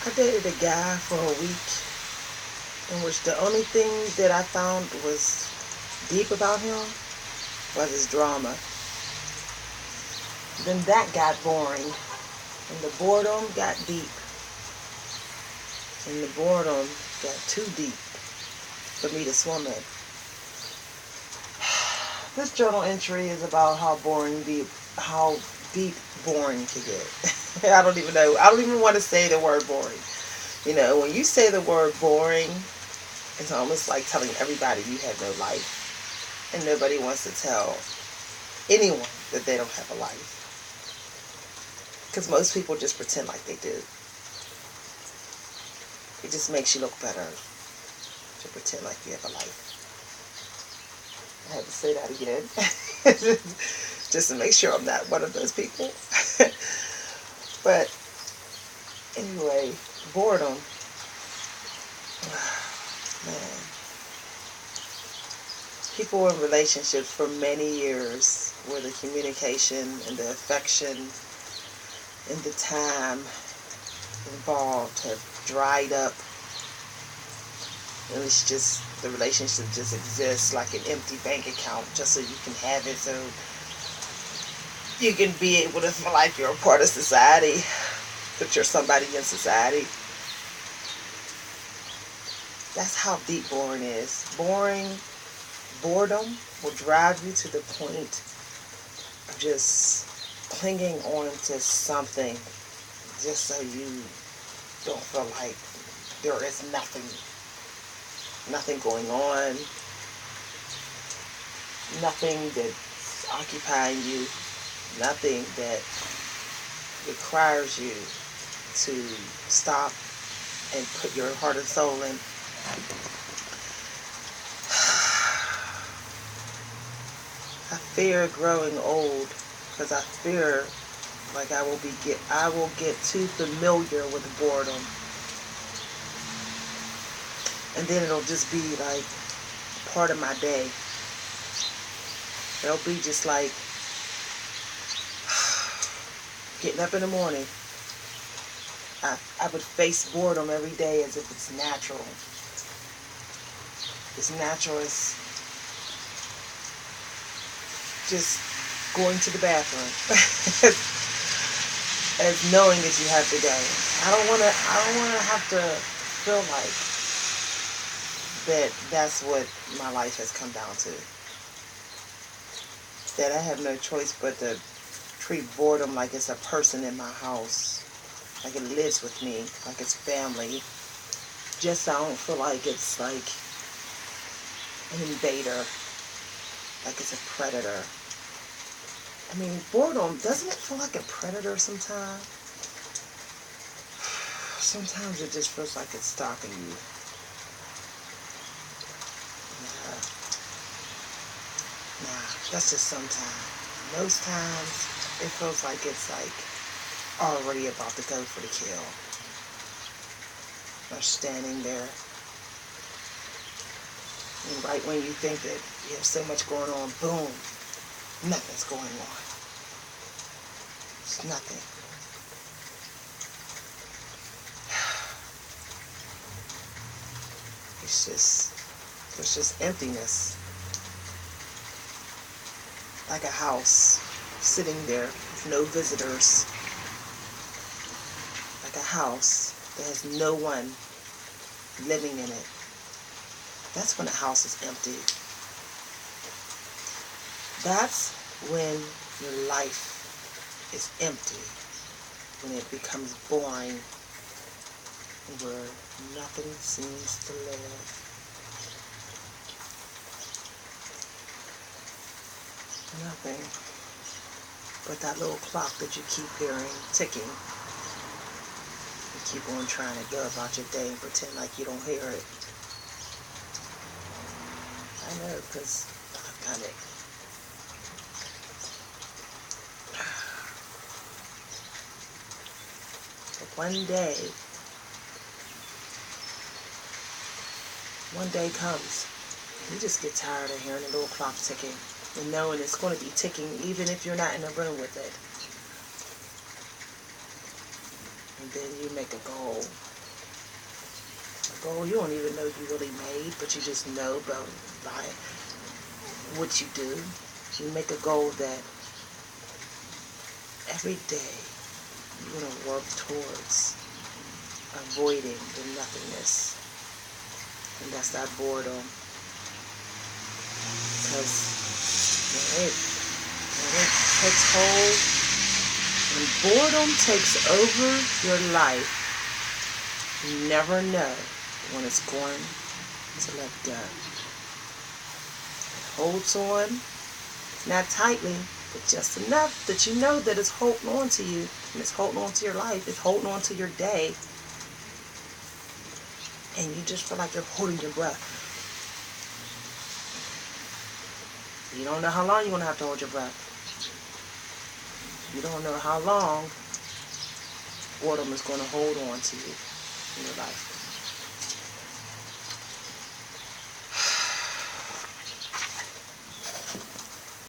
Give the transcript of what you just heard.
I dated a guy for a week in which the only thing that I found was deep about him was his drama. Then that got boring, and the boredom got deep, and the boredom got too deep for me to swim in. This journal entry is about how deep boring can get. I don't even know. I don't even want to say the word boring. You know, when you say the word boring, it's almost like telling everybody you have no life, and nobody wants to tell anyone that they don't have a life. Because most people just pretend like they do. It just makes you look better to pretend like you have a life. I had to say that again. Just to make sure I'm not one of those people. But anyway, boredom. Man. People in relationships for many years where the communication and the affection and the time involved have dried up. And it's just, the relationship just exists like an empty bank account just so you can have it, so you can be able to feel like you're a part of society, that you're somebody in society. That's how deep boring is. Boredom will drive you to the point of just clinging on to something just so you don't feel like there is nothing going on, nothing that's occupying you, nothing that requires you to stop and put your heart and soul in. I fear growing old because I fear like I will get too familiar with boredom, and then it'll just be like part of my day. It'll be just like getting up in the morning. I would face boredom every day as if it's natural. As natural as just going to the bathroom. As knowing that you have to go. I don't wanna have to feel like that's what my life has come down to. That I have no choice but to treat boredom like it's a person in my house. Like it lives with me, like it's family. Just so I don't feel like it's like an invader, like it's a predator. I mean, boredom, doesn't it feel like a predator sometimes? Sometimes it just feels like it's stalking you. Nah, that's just sometimes. Most times, it feels like it's like already about to go for the kill. Or standing there. And right when you think that you have so much going on, boom, nothing's going on. It's nothing. There's just emptiness. Like a house sitting there with no visitors. Like a house that has no one living in it. That's when a house is empty. That's when your life is empty. When it becomes boring. Where nothing seems to live. Nothing but that little clock that you keep hearing ticking. You keep on trying to go about your day and pretend like you don't hear it. I know, because I've done it. But one day comes, you just get tired of hearing the little clock ticking and knowing it's going to be ticking even if you're not in the room with it. And then you make a goal. A goal you don't even know you really made, but you just know by what you do. You make a goal that every day you're going to work towards avoiding the nothingness. And that's that boredom. Because when it takes hold, when boredom takes over your life, you never know when it's going to let go. It holds on, not tightly, but just enough that you know that it's holding on to you, and it's holding on to your life, it's holding on to your day, and you just feel like you're holding your breath. You don't know how long you're going to have to hold your breath. You don't know how long boredom is going to hold on to you in your life.